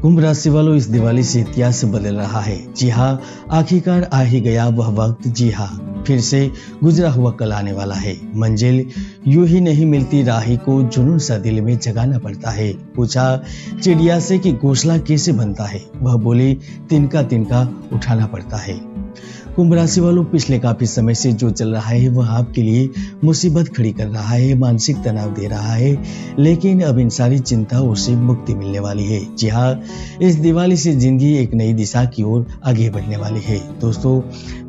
कुंभ राशि वालों, इस दिवाली से इतिहास बदल रहा है। जी हाँ, आखिरकार आ ही गया वह वक्त। जी हाँ, फिर से गुजरा हुआ कल आने वाला है। मंजिल यूं ही नहीं मिलती, राही को जुनून सा दिल में जगाना पड़ता है। पूछा चिड़िया से कि घोंसला कैसे बनता है, वह बोली तिनका तिनका उठाना पड़ता है। कुंभ राशि वालों, पिछले काफी समय से जो चल रहा है वह आपके लिए मुसीबत खड़ी कर रहा है, मानसिक तनाव दे रहा है, लेकिन अब इन सारी चिंताओं से मुक्ति मिलने वाली है। जी हाँ, इस दिवाली से जिंदगी एक नई दिशा की ओर आगे बढ़ने वाली है। दोस्तों,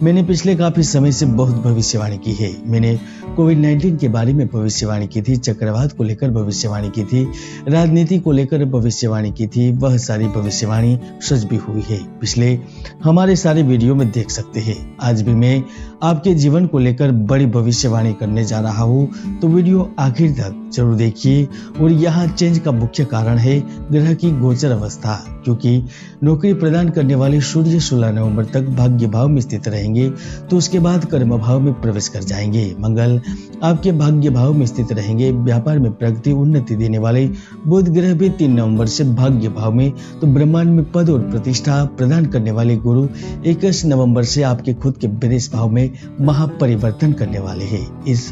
मैंने पिछले काफी समय से बहुत भविष्यवाणी की है। मैंने कोविड-19 के बारे में भविष्यवाणी की थी, चक्रवात को लेकर भविष्यवाणी की थी, राजनीति को लेकर भविष्यवाणी की थी। वह सारी भविष्यवाणी सच भी हुई है। पिछले हमारे सारे वीडियो में देख सकते हैं। आज भी मैं आपके जीवन को लेकर बड़ी भविष्यवाणी करने जा रहा हूँ, तो वीडियो आखिर तक जरूर देखिए। और यहाँ चेंज का मुख्य कारण है ग्रह की गोचर अवस्था, क्योंकि नौकरी प्रदान करने वाले सूर्य 16 नवंबर तक भाग्य भाव में स्थित रहेंगे, तो उसके बाद कर्म भाव में प्रवेश कर जाएंगे। मंगल आपके भाग्य भाव में स्थित रहेंगे। व्यापार में प्रगति उन्नति देने वाले बुध ग्रह भी 3 नवंबर से भाग्य भाव में, तो ब्रह्मांड में पद और प्रतिष्ठा प्रदान करने वाले गुरु 21 नवंबर से आपके खुद के विदेश भाव में महापरिवर्तन करने वाले हैं। इस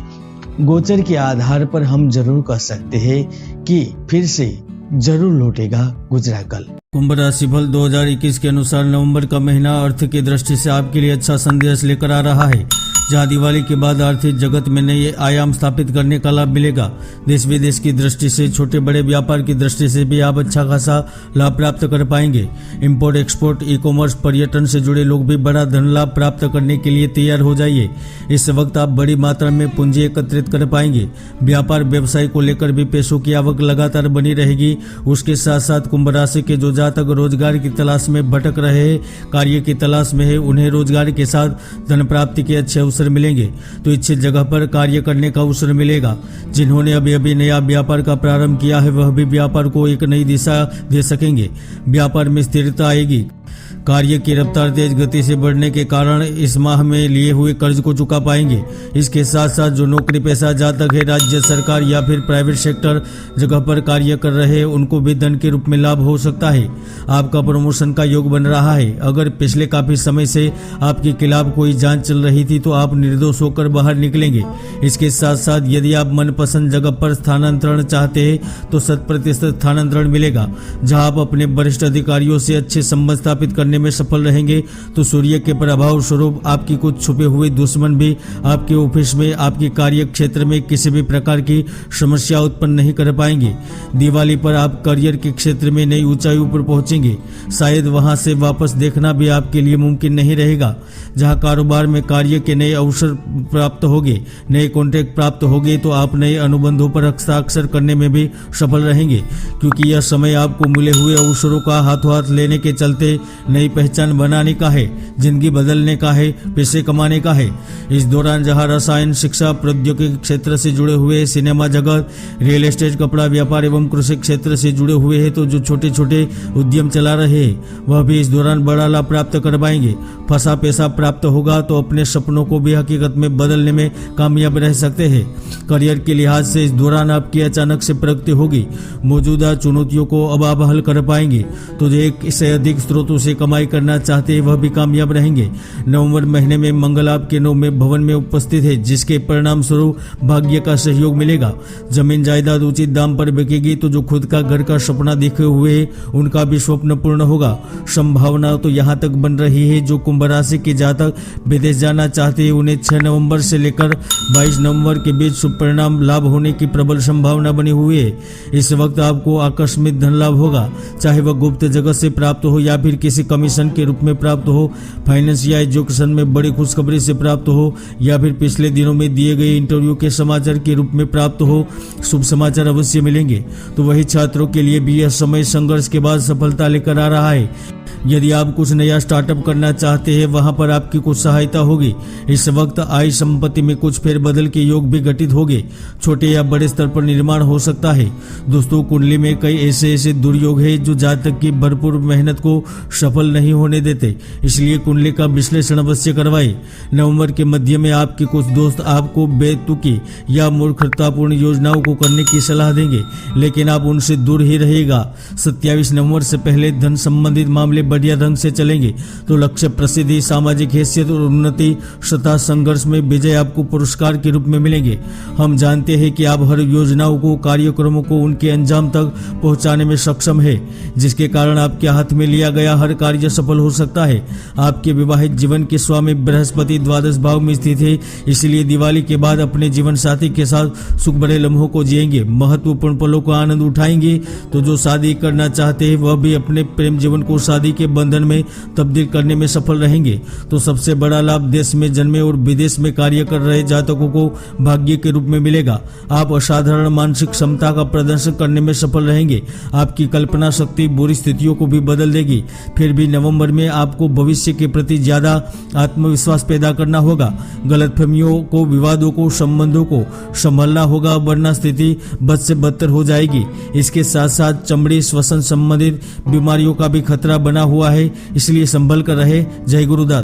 गोचर के आधार पर हम जरूर कह सकते हैं कि फिर से जरूर लौटेगा गुजरा कल। कुंभ राशि फल 2021 के अनुसार नवंबर का महीना अर्थ की दृष्टि से आपके लिए अच्छा संदेश लेकर आ रहा है। जहां दिवाली के बाद आर्थिक जगत में नए आयाम स्थापित करने का लाभ मिलेगा। देश विदेश की दृष्टि से, छोटे बड़े व्यापार की दृष्टि से भी आप अच्छा खासा लाभ प्राप्त कर पाएंगे। इंपोर्ट एक्सपोर्ट, ई कॉमर्स, पर्यटन से जुड़े लोग भी बड़ा धन लाभ प्राप्त करने के लिए तैयार हो जाइए। इस वक्त आप बड़ी मात्रा में पूंजी एकत्रित कर पाएंगे। व्यापार व्यवसाय को लेकर भी पैसों की आवक लगातार बनी रहेगी। उसके साथ साथ कुंभ राशि के जो जातक रोजगार की तलाश में भटक रहे हैं, कार्य की तलाश में है, उन्हें रोजगार के साथ धन प्राप्ति के अच्छे अवसर मिलेंगे, तो इच्छित जगह पर कार्य करने का अवसर मिलेगा। जिन्होंने अभी अभी नया व्यापार का प्रारंभ किया है, वह भी व्यापार को एक नई दिशा दे सकेंगे। व्यापार में स्थिरता आएगी। कार्य की रफ्तार तेज गति से बढ़ने के कारण इस माह में लिए हुए कर्ज को चुका पाएंगे। इसके साथ साथ जो नौकरी पेशा जातक है, राज्य सरकार या फिर प्राइवेट सेक्टर जगह पर कार्य कर रहे हैं, उनको भी धन के रूप में लाभ हो सकता है। आपका प्रमोशन का योग बन रहा है। अगर पिछले काफी समय से आपके खिलाफ कोई जांच चल रही थी, तो आप निर्दोष होकर बाहर निकलेंगे। इसके साथ साथ यदि आप मनपसंद जगह पर स्थानांतरण चाहते हैं, तो 100% स्थानांतरण मिलेगा। जहां आप अपने वरिष्ठ अधिकारियों से अच्छे संबंध स्थापित करने में सफल रहेंगे, तो सूर्य के प्रभाव स्वरूप आपकी कुछ छुपे हुए दुश्मन भी आपके ऑफिस में, आपके कार्य क्षेत्र में किसी भी प्रकार की समस्या उत्पन्न नहीं कर पाएंगे। दिवाली पर आप करियर के क्षेत्र में नई ऊंचाइयों पर पहुंचेंगे। शायद वहां से वापस देखना भी आपके लिए मुमकिन नहीं रहेगा। जहां कारोबार में कार्य के नए अवसर प्राप्त होंगे, नए कॉन्ट्रैक्ट प्राप्त होंगे, तो आप नए अनुबंधों पर हस्ताक्षर करने में भी सफल रहेंगे, क्योंकि यह समय आपको मिले हुए अवसरों का हाथों हाथ लेने के चलते नई पहचान बनाने का है, जिंदगी बदलने का है, पैसे कमाने का है। इस दौरान जहां रसायन, शिक्षा, प्रौद्योगिकी क्षेत्र से जुड़े हुए, सिनेमा जगत, रियल एस्टेट, कपड़ा व्यापार एवं कृषि क्षेत्र से जुड़े हुए हैं, तो जो छोटे छोटे उद्यम चला रहे हैं, वह भी इस दौरान बड़ा लाभ प्राप्त कर पाएंगे। फंसा पैसा प्राप्त होगा, तो अपने सपनों को भी हकीकत में बदलने में कामयाब रह सकते हैं। करियर के लिहाज से इस दौरान आपकी अचानक से प्रगति होगी। मौजूदा चुनौतियों को अब आप हल कर पाएंगे। तो जो एक से अधिक स्रोतों से कमाई करना चाहते हैं, वह भी कामयाब रहेंगे। नवंबर महीने में मंगल आपके 9वें भवन में उपस्थित है, जिसके परिणाम स्वरूप भाग्य का सहयोग मिलेगा। जमीन जायदाद उचित दाम पर बिकेगी, तो जो खुद का घर का सपना देखे हुए है, उनका भी स्वप्न पूर्ण होगा। संभावना तो यहाँ तक बन रही है, जो कुंभ राशि के जातक विदेश जाना चाहते हैं, उन्हें 6 नवंबर से लेकर 22 नवंबर के बीच शुभ परिणाम लाभ होने की प्रबल संभावना बनी हुई है। इस वक्त आपको आकस्मिक धन लाभ होगा, चाहे वह गुप्त जगत से प्राप्त हो या फिर किसी कमीशन के रूप में प्राप्त हो, फाइनेंस या एजुकेशन में बड़ी खुशखबरी से प्राप्त हो, या फिर पिछले दिनों में दिए गए इंटरव्यू के समाचार के रूप में प्राप्त हो। शुभ समाचार अवश्य मिलेंगे। तो वही छात्रों के लिए भी यह समय संघर्ष के बाद सफलता लेकर आ रहा है। यदि आप कुछ नया स्टार्टअप करना चाहते हैं, वहां पर आपकी कुछ सहायता होगी। इस वक्त आय संपत्ति में कुछ फेरबदल के योग भी घटित होंगे। छोटे या बड़े स्तर पर निर्माण हो सकता है। दोस्तों, कुंडली में कई ऐसे दुर्योग है जो जातक की भरपूर मेहनत को सफल नहीं होने देते, इसलिए कुंडली का विश्लेषण अवश्य करवाएं। नवंबर के मध्य में आपके कुछ दोस्त आपको बेतुकी या मूर्खतापूर्ण योजनाओं को करने की सलाह देंगे, लेकिन आप उनसे दूर ही रहेगा। 27 नवंबर से पहले धन संबंधित मामले बढ़िया ढंग से चलेंगे, तो लक्ष्य प्रसिद्धि, सामाजिक हैसियत और उन्नति सतह संघर्ष में विजय आपको पुरस्कार के रूप में मिलेंगे। हम जानते हैं कि आप हर योजनाओं को, कार्यक्रमों को उनके अंजाम तक पहुंचाने में सक्षम है, जिसके कारण आपके हाथ में लिया गया हर कार्य सफल हो सकता है। आपके विवाहित जीवन के स्वामी बृहस्पति द्वादश भाव में स्थित है, इसलिए दिवाली के बाद अपने जीवन साथी के साथ सुख भरे लम्हों को जिएंगे, महत्वपूर्ण पलों का आनंद उठाएंगे। तो जो शादी करना चाहते हैं वह भी अपने प्रेम जीवन को शादी के बंधन में तब्दील करने में सफल रहेंगे। तो सबसे बड़ा लाभ देश में जन्मे और विदेश में कार्य कर रहे जातकों को भाग्य के रूप में मिलेगा। आप असाधारण मानसिक क्षमता का प्रदर्शन करने में सफल रहेंगे। आपकी कल्पना शक्ति बुरी स्थितियों को भी बदल देगी। फिर भी नवंबर में आपको भविष्य के प्रति ज्यादा आत्मविश्वास पैदा करना होगा। गलतफहमियों को, विवादों को, संबंधों को संभालना होगा, वरना स्थिति बद से बदतर हो जाएगी। इसके साथ साथ चमड़ी, श्वसन संबंधित बीमारियों का भी खतरा बना हुआ है, इसलिए संभल कर रहे। जय गुरुदास।